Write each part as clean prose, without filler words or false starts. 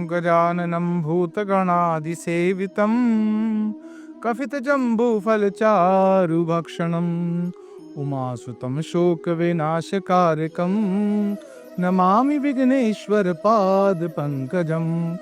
गजाननं भूतगणादिसेवितं कपितजम्बूफलचारुभक्षणम् उमासुतं शोकविनाशकारकं नमामि विघ्नेश्वर पाद पंकजम।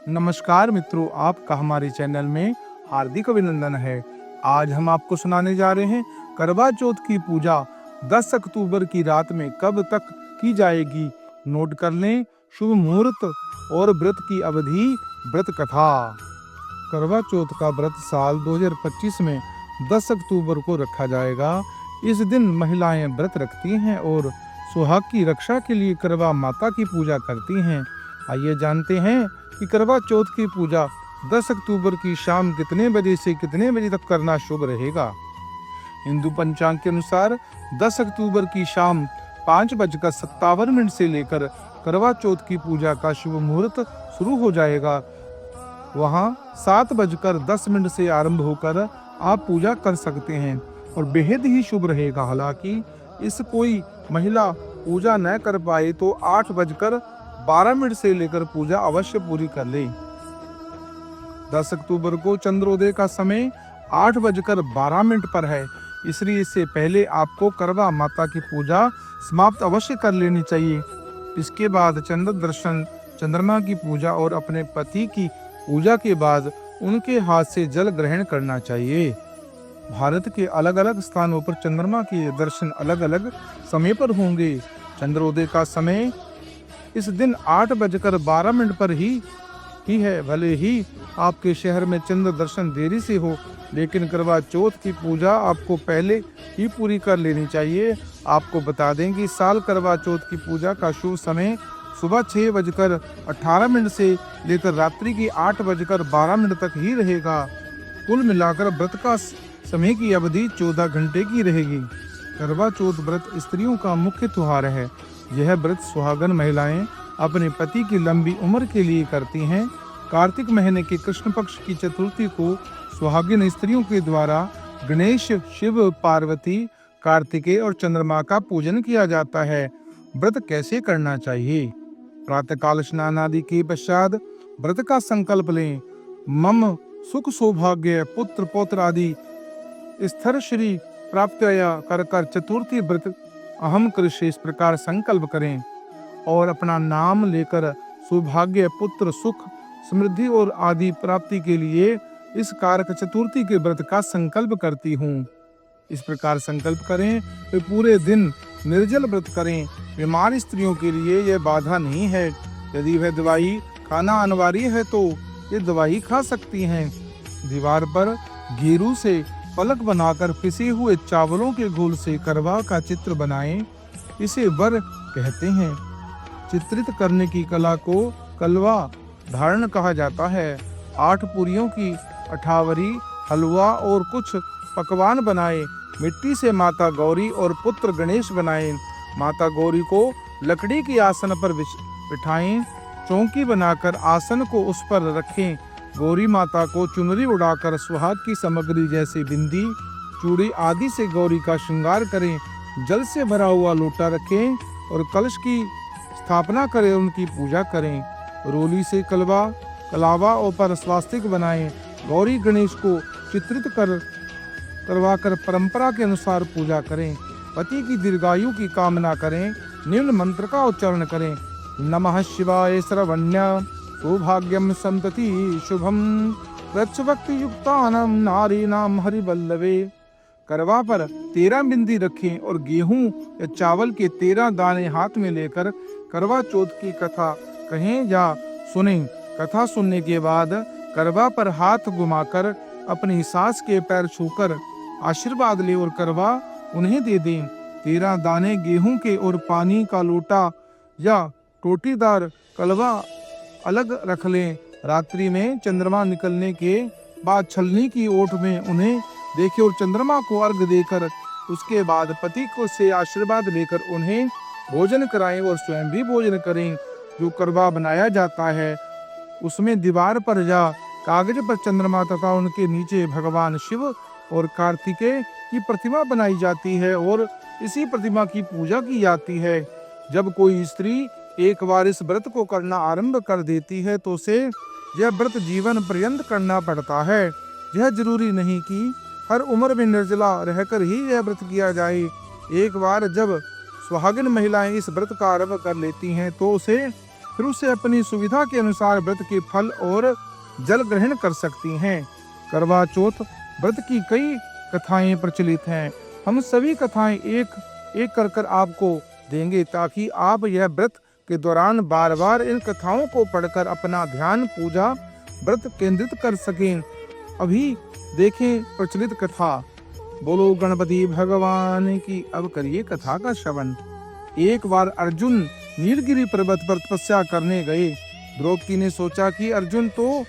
नमस्कार मित्रों, आपका हमारे चैनल में हार्दिक अभिनंदन है। आज हम आपको सुनाने जा रहे हैं करवा चौथ की पूजा 10 अक्टूबर की रात में कब तक की जाएगी। नोट कर लें शुभ मुहूर्त और व्रत की अवधि, व्रत कथा। करवा चौथ का व्रत साल 2025 में 10 अक्टूबर को रखा जाएगा। इस दिन महिलाएं व्रत रखती हैं और सुहाग की रक्षा के लिए करवा माता की पूजा करती हैं। आइए जानते हैं कि करवा चौथ की पूजा 10 अक्टूबर की शाम कितने बजे से कितने बजे तक करना शुभ रहेगा। हिंदू पंचांग के अनुसार 10 अक्टूबर की शाम 5:57 से लेकर करवा चौथ की पूजा का शुभ मुहूर्त शुरू हो जाएगा। वहां 7:10 से आरंभ होकर आप पूजा कर सकते हैं और बेहद ही शुभ रहेगा। हालांकि इस कोई महिला पूजा न कर पाए तो 8:12 से लेकर पूजा अवश्य पूरी कर ले। 10 अक्टूबर को चंद्रोदय का समय 8:12 पर है, इसलिए इससे पहले आपको करवा माता की पूजा समाप्त अवश्य कर लेनी चाहिए। इसके बाद चंद्र दर्शन, चंद्रमा की पूजा और अपने पति की पूजा के बाद उनके हाथ से जल ग्रहण करना चाहिए। भारत के अलग अलग स्थानों पर चंद्रमा के दर्शन अलग अलग समय पर होंगे। चंद्रोदय का समय इस दिन 8:12 पर ही है। भले ही आपके शहर में चंद्र दर्शन देरी से हो, लेकिन करवा चौथ की पूजा आपको पहले ही पूरी कर लेनी चाहिए। आपको बता दें कि साल करवा चौथ की पूजा का शुभ समय सुबह 6:18 से लेकर रात्रि की 8:12 तक ही रहेगा। कुल मिलाकर व्रत का समय की अवधि 14 घंटे की रहेगी। करवा चौथ व्रत स्त्रियों का मुख्य त्योहार है। यह व्रत सुहागन महिलाएं अपने पति की लंबी उम्र के लिए करती हैं। कार्तिक महीने के कृष्ण पक्ष की चतुर्थी को सुहागिन स्त्रियों के द्वारा गणेश, शिव, पार्वती, कार्तिकेय और चंद्रमा का पूजन किया जाता है। व्रत कैसे करना चाहिए? प्रातःकाल स्नान आदि के पश्चात व्रत का संकल्प लें। मम सुख सौभाग्य पुत्र पौत्र आदि स्थिर श्री प्राप्तया कर चतुर्थी व्रत अहम कृष्ण इस प्रकार संकल्प करें और अपना नाम लेकर सौभाग्य, पुत्र, सुख, समृद्धि और आदि प्राप्ति के लिए इस कारक चतुर्थी के व्रत का संकल्प करती हूँ। इस प्रकार संकल्प करें तो पूरे दिन निर्जल व्रत करें। बीमार स्त्रियों के लिए यह बाधा नहीं है। यदि वह दवाई खाना अनिवार्य है तो ये दवाई खा सकती हैं। दीवार पर गेरू से पलक बनाकर पिसे हुए चावलों के घोल से करवा का चित्र बनाएं। इसे वर कहते हैं। चित्रित करने की कला को कलवा धारण कहा जाता है। 8 पूरियों की अठावरी, हलवा और कुछ पकवान बनाएं। मिट्टी से माता गौरी और पुत्र गणेश बनाएं। माता गौरी को लकड़ी के आसन पर बिठाएं। चौकी बनाकर आसन को उस पर रखें। गौरी माता को चुनरी उड़ाकर सुहाग की सामग्री जैसे बिंदी, चूड़ी आदि से गौरी का श्रृंगार करें। जल से भरा हुआ लोटा रखें और कलश की स्थापना करें, उनकी पूजा करें। रोली से कलावा और पर स्वास्तिक बनाएं। गौरी गणेश को चित्रित करवाकर परंपरा के अनुसार पूजा करें। पति की दीर्घायु की कामना करें। निम्न मंत्र का उच्चारण करें। नमः शिवाय सर्वण्य सौभाग्यम संतति शुभम रक्षभक्ति युक्तानां नारीणां हरिवल्लभे। करवा पर 13 बिंदी रखें और गेहूं या चावल के 13 दाने हाथ में लेकर करवा चौथ की कथा कहें या सुनें। कथा सुनने के बाद करवा पर हाथ घुमाकर अपनी सास के पैर छूकर आशीर्वाद ले और करवा उन्हें दे दें। 13 दाने गेहूं के और पानी का लोटा या टोटीदार कलवा अलग रख लें। रात्रि में चंद्रमा निकलने के बाद छलनी की ओट में उन्हें देखें और चंद्रमा को अर्घ देकर उसके बाद पति को से आशीर्वाद लेकर उन्हें भोजन कराएं और स्वयं भी भोजन करें। जो करवा बनाया जाता है उसमें दीवार पर या कागज पर चंद्रमा तथा उनके नीचे भगवान शिव और कार्तिकेय की प्रतिमा बनाई जाती है और इसी प्रतिमा की पूजा की जाती है। जब कोई स्त्री एक बार इस व्रत को करना आरंभ कर देती है तो उसे यह व्रत जीवन पर्यंत करना पड़ता है। यह जरूरी नहीं कि हर उम्र में निर्जला रहकर ही यह व्रत किया जाए। एक बार जब सुहागिन महिलाएं इस व्रत का आरंभ कर लेती हैं तो फिर उसे अपनी सुविधा के अनुसार व्रत के फल और जल ग्रहण कर सकती हैं। करवा चौथ व्रत की कई कथाएं प्रचलित हैं। हम सभी कथाएं एक एक कर आपको देंगे ताकि आप यह व्रत के दौरान बार बार इन कथाओं को पढ़कर अपना ध्यान पूजा व्रत केंद्रित कर सकें। अभी देखें प्रचलित कथा। बोलो गणपति भगवान की। अब करिए कथा का श्रवण। एक बार अर्जुन नीलगिरी पर्वत पर तपस्या करने गए। द्रौपदी ने सोचा कि अर्जुन तो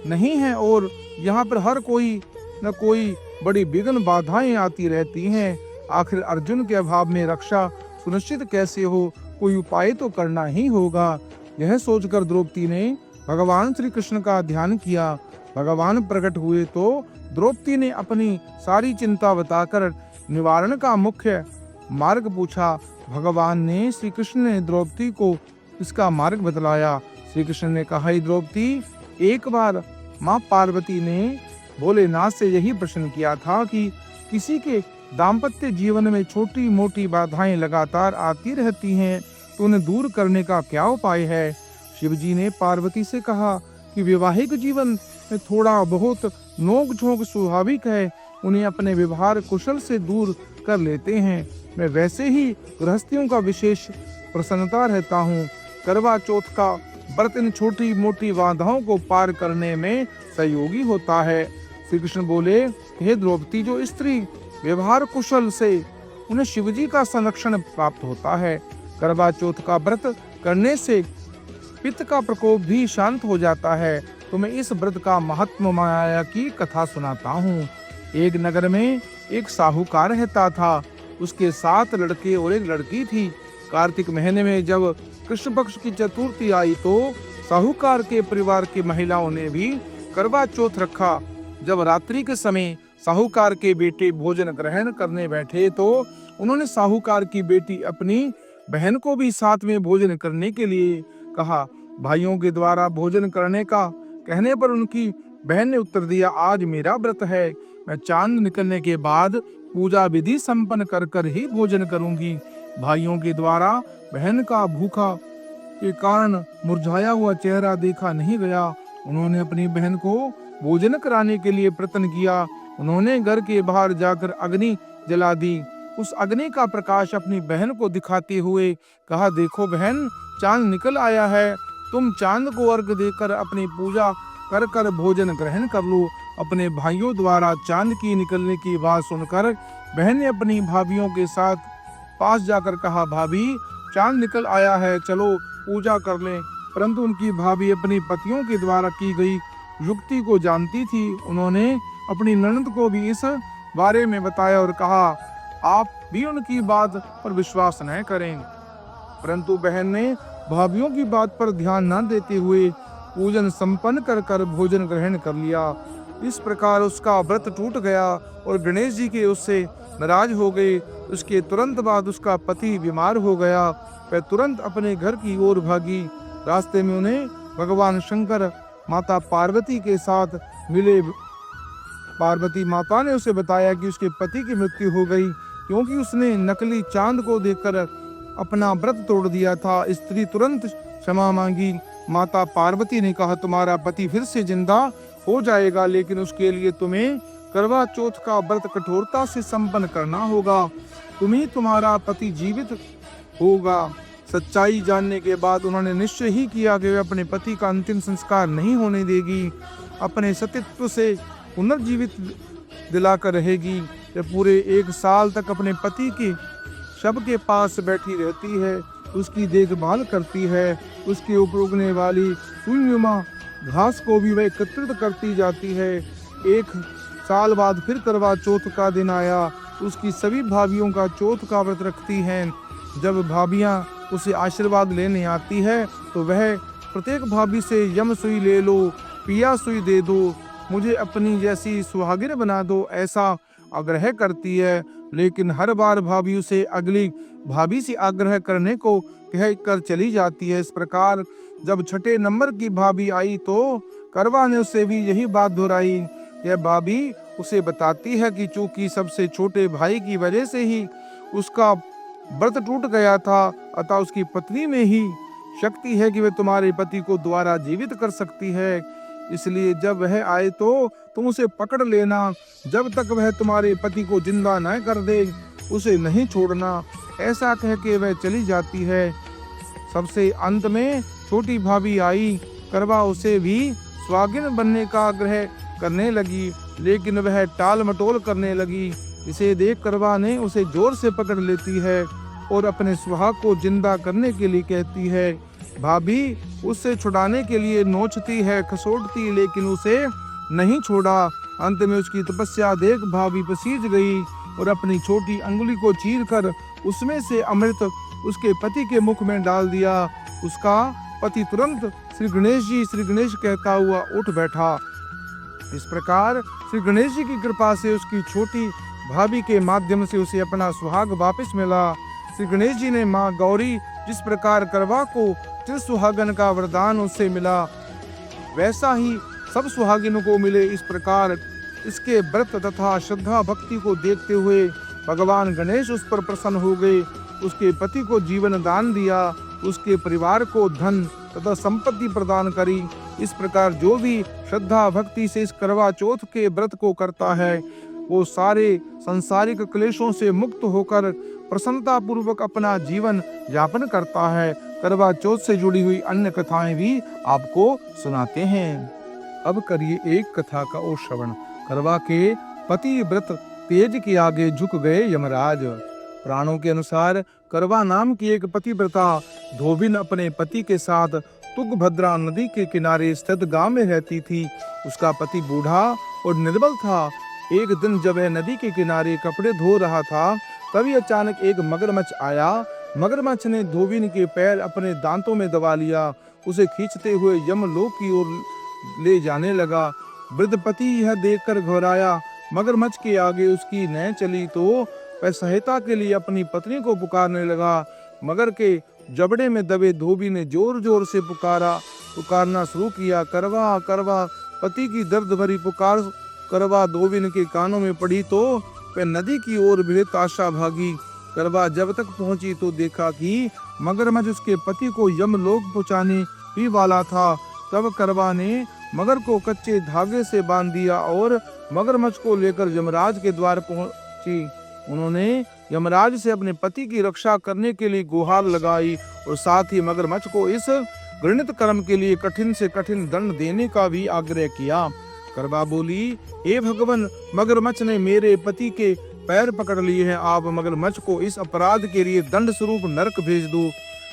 नहीं है और यहाँ पर हर कोई न कोई बड़ी विघ्न बाधाएं आती रहती हैं। आखिर अर्जुन के अभाव में रक्षा सुनिश्चित कैसे हो, कोई उपाय तो करना ही होगा। यह सोचकर द्रौपदी ने भगवान श्री कृष्ण का ध्यान किया। भगवान प्रकट हुए तो द्रौपदी ने अपनी सारी चिंता बताकर निवारण का मुख्य मार्ग पूछा। भगवान ने श्री कृष्ण ने द्रौपदी को इसका मार्ग बतलाया। श्री कृष्ण ने कहा, द्रौपदी, एक बार माँ पार्वती ने भोलेनाथ से यही प्रश्न किया था कि किसी के दाम्पत्य जीवन में छोटी मोटी बाधाएं लगातार आती रहती हैं तो उन्हें दूर करने का क्या उपाय है। शिव जी ने पार्वती से कहा कि वैवाहिक जीवन में थोड़ा बहुत नोक झोंक स्वाभाविक है, उन्हें अपने व्यवहार कुशल से दूर कर लेते हैं। मैं वैसे ही गृहस्थियों का विशेष प्रसन्नता रहता हूँ। करवा चौथ का व्रत इन छोटी मोटी बाधाओं को पार करने में सहयोगी होता है। श्री कृष्ण बोले, हे द्रौपदी, जो स्त्री व्यवहार कुशल से उन्हें शिवजी का संरक्षण प्राप्त होता है। करवा चौथ का व्रत करने से पित्त का प्रकोप भी शांत हो जाता है। तो मैं इस व्रत का महात्म माया की कथा सुनाता हूँ। एक नगर में एक साहूकार रहता था। उसके 7 लड़के और एक लड़की थी। कार्तिक महीने में जब कृष्ण पक्ष की चतुर्थी आई तो साहूकार के परिवार की महिलाओं ने भी करवा चौथ रखा। जब रात्रि के समय साहूकार के बेटे भोजन ग्रहण करने बैठे तो उन्होंने साहूकार की बेटी अपनी बहन को भी साथ में भोजन करने के लिए कहा। भाइयों के द्वारा भोजन करने का कहने पर उनकी बहन ने उत्तर दिया, आज मेरा व्रत है, मैं चांद निकलने के बाद पूजा विधि संपन्न कर कर ही भोजन करूंगी। भाइयों के द्वारा बहन का भूखा के कारण मुरझाया हुआ चेहरा देखा नहीं गया। उन्होंने अपनी बहन को भोजन कराने के लिए प्रयत्न किया। उन्होंने घर के बाहर जाकर अग्नि जला दी। उस अग्नि का प्रकाश अपनी बहन को दिखाते हुए कहा, देखो बहन, चांद निकल आया है, तुम चांद को अर्घ देकर अपनी पूजा कर कर भोजन ग्रहण कर लो। अपने भाइयों द्वारा चांद की निकलने की बात सुनकर बहन ने अपनी भाभियों के साथ पास जाकर कहा, भाभी, चांद निकल आया है, चलो पूजा कर लें। परंतु उनकी भाभी अपनी पतियों के द्वारा की गई युक्ति को जानती थी। उन्होंने अपनी ननद को भी इस बारे में बताया और कहा, आप भी उनकी बात पर विश्वास न करें। परंतु बहन ने भाभियों की बात पर ध्यान न देते हुए पूजन संपन्न कर कर भोजन ग्रहण कर लिया। इस प्रकार उसका व्रत टूट गया और गणेश जी के उससे नाराज हो गए। उसके तुरंत बाद उसका पति बीमार हो गया। वह तुरंत अपने घर की ओर भागी। रास्ते में उन्हें भगवान शंकर माता पार्वती के साथ मिले। पार्वती माता ने उसे बताया कि उसके पति की मृत्यु हो गई क्योंकि उसने नकली चांद को देखकर अपना व्रत तोड़ दिया था। स्त्री तुरंत क्षमा मांगी। माता पार्वती ने कहा, तुम्हारा पति फिर से जिंदा हो जाएगा, लेकिन उसके लिए तुम्हें करवा चौथ का व्रत कठोरता से संपन्न करना होगा। तुम्हें तुम्हारा पति जीवित होगा। सच्चाई जानने के बाद उन्होंने निश्चय ही किया कि वे अपने पति का अंतिम संस्कार नहीं होने देगी, अपने सतीत्व से पुनर्जीवित दिलाकर रहेगी। वे पूरे 1 साल तक अपने पति के शव के पास बैठी रहती है, उसकी देखभाल करती है। उसके ऊपर उगने वाली सुइनुमा घास को भी वह एकत्रित करती जाती है। 1 साल बाद फिर करवा चौथ का दिन आया। उसकी सभी भाभियों का चौथ का व्रत रखती हैं। जब भाभियां उसे आशीर्वाद लेने आती है तो वह प्रत्येक भाभी से यम सुई ले लो, पिया सुई दे दो, मुझे अपनी जैसी सुहागिन बना दो, ऐसा आग्रह करती है। लेकिन हर बार भाभी उसे अगली भाभी से आग्रह करने को कह कर चली जाती है। इस प्रकार जब छठे नंबर की भाभी आई तो करवा ने उससे भी यही बात दोहराई। यह भाभी उसे बताती है कि चूंकि सबसे छोटे भाई की वजह से ही उसका व्रत टूट गया था, अतः उसकी पत्नी में ही शक्ति है कि वह तुम्हारे पति को दोबारा जीवित कर सकती है। इसलिए जब वह आए तो तुम उसे पकड़ लेना, जब तक वह तुम्हारे पति को जिंदा न कर दे उसे नहीं छोड़ना। ऐसा कह के वह चली जाती है। सबसे अंत में छोटी भाभी आई। करवा उसे भी सुहागिन बनने का आग्रह करने लगी, लेकिन वह टाल मटोल करने लगी। इसे देख करवा ने उसे जोर से पकड़ लेती है और अपने सुहाग को जिंदा करने के लिए कहती है। भाभी उससे छुड़ाने के लिए नोचती है, खसोटती, लेकिन उसे नहीं छोड़ा। अंत में उसकी तपस्या देख भाभी पसीज गई और अपनी छोटी अंगुली को चीरकर उसमें से अमृत उसके पति के मुख में डाल दिया। उसका पति तुरंत श्री गणेश कहता हुआ उठ बैठा। इस प्रकार श्री गणेश जी की कृपा से उसकी छोटी भाभी के माध्यम से उसे अपना सुहाग वापस मिला। श्री गणेश जी ने माँ गौरी जिस प्रकार करवा को त्रिसुहागन का वरदान उससे मिला, वैसा ही सब सुहागिनों को मिले। इस प्रकार इसके व्रत तथा श्रद्धा भक्ति को देखते हुए भगवान गणेश उस पर प्रसन्न हो गए। उसके पति को जीवन दान दिया, उसके परिवार को धन तथा संपत्ति प्रदान करी। इस प्रकार जो भी श्रद्धा भक्ति से इस करवा चौथ के व्रत को करता है वो सारे सांसारिक क्लेशों से मुक्त होकर प्रसन्नता पूर्वक अपना जीवन यापन करता है। करवा चौथ से जुड़ी हुई अन्य कथाएं भी आपको सुनाते हैं। अब करिए एक कथा का और श्रवण। करवा के पति व्रत तेज के आगे झुक गए यमराज। पुराणों के अनुसार करवा नाम की एक पतिव्रता धोबिन अपने पति के साथ तुंगभद्रा नदी के किनारे स्थित गांव में रहती थी। उसका पति बूढ़ा और निर्बल था। एक दिन जब वह नदी के किनारे कपड़े धो रहा था, तभी अचानक एक मगरमच्छ आया। मगरमच्छ ने धोबिन के पैर अपने दांतों में दबा लिया। उसे खींचते हुए यमलोक की ओर ले जाने लगा। वृद्ध पति यह देखकर घबराया। मगरमच्छ के आगे उसकी नैन चली तो वह सहायता के लिए अपनी पत्नी को पुकारने लगा। मगर के जबड़े में दबे धोबी ने जोर जोर से पुकारना शुरू किया, करवा करवा। पति की दर्द भरी पुकार करवा धोबिन के कानों में पड़ी तो वह नदी की ओर बेताशा भागी। करवा जब तक पहुंची तो देखा कि मगरमच्छ उसके पति को यमलोक पहुंचाने ही वाला था। तब करवा ने मगर को कच्चे धागे से बांध दिया और मगरमच्छ को लेकर यमराज के द्वार पहुंची। उन्होंने यमराज से अपने पति की रक्षा करने के लिए गुहार लगाई और साथ ही मगरमच्छ को इस घृणित कर्म के लिए कठिन से कठिन दंड देने का भी आग्रह किया। करवा बोली, हे भगवान, मगरमच्छ ने मेरे पति के पैर पकड़ लिए हैं। आप मगरमच्छ को इस अपराध के लिए दंड स्वरूप नरक भेज दो।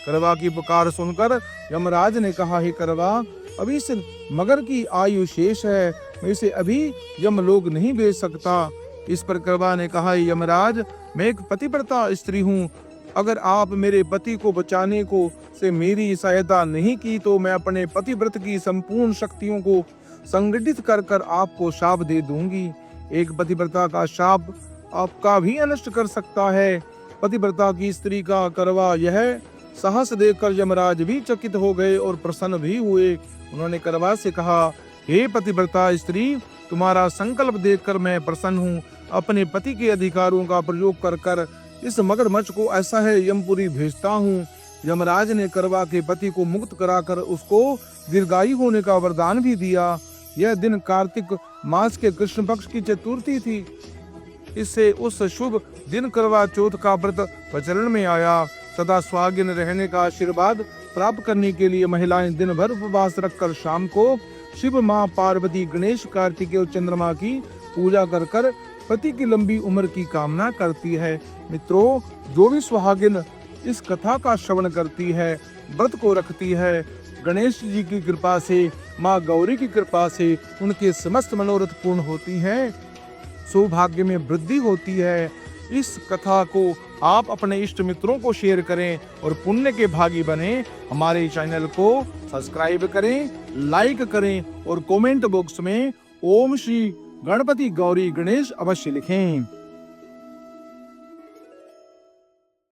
करवा की पुकार सुनकर यमराज ने कहा, हे करवा, अभी से मगर की आयु शेष है, मैं इसे अभी यमलोक नहीं भेज सकता। इस पर करवा ने कहा, यमराज, मैं एक पतिव्रता स्त्री हूँ। अगर आप मेरे पति को बचाने को से मेरी सहायता नहीं की तो मैं अपने पतिव्रत की संपूर्ण शक्तियों को संगठित कर कर आपको शाप दे दूंगी। एक पतिव्रता का शाप आपका भी अनिष्ट कर सकता है। पतिव्रता की स्त्री का करवा यह साहस देखकर यमराज भी चकित हो गए और प्रसन्न भी हुए। उन्होंने करवा से कहा, हे पतिव्रता स्त्री, तुम्हारा संकल्प देखकर मैं प्रसन्न हूँ। अपने पति के अधिकारों का प्रयोग कर कर इस मगरमच्छ को ऐसा है यमपुरी भेजता हूँ। यमराज ने करवा के पति को मुक्त कराकर उसको दीर्घायु होने का वरदान भी दिया। यह दिन कार्तिक मास के कृष्ण पक्ष की चतुर्थी थी। इससे उस शुभ दिन करवा चौथ का व्रत प्रचलन में आया। सदा सुहागिन रहने का आशीर्वाद प्राप्त करने के लिए महिलाएं दिन भर उपवास रखकर शाम को शिव, मां पार्वती, गणेश, कार्तिकेय और चंद्रमा की पूजा कर कर पति की लंबी उम्र की कामना करती है। मित्रों, जो भी सुहागिन इस कथा का श्रवण करती है, व्रत को रखती है, गणेश जी की कृपा से, माँ गौरी की कृपा से उनके समस्त मनोरथ पूर्ण होती हैं, सौभाग्य में वृद्धि होती है। इस कथा को आप अपने इष्ट मित्रों को शेयर करें और पुण्य के भागी बने। हमारे चैनल को सब्सक्राइब करें, लाइक करें और कमेंट बॉक्स में ओम श्री गणपति गौरी गणेश अवश्य लिखें।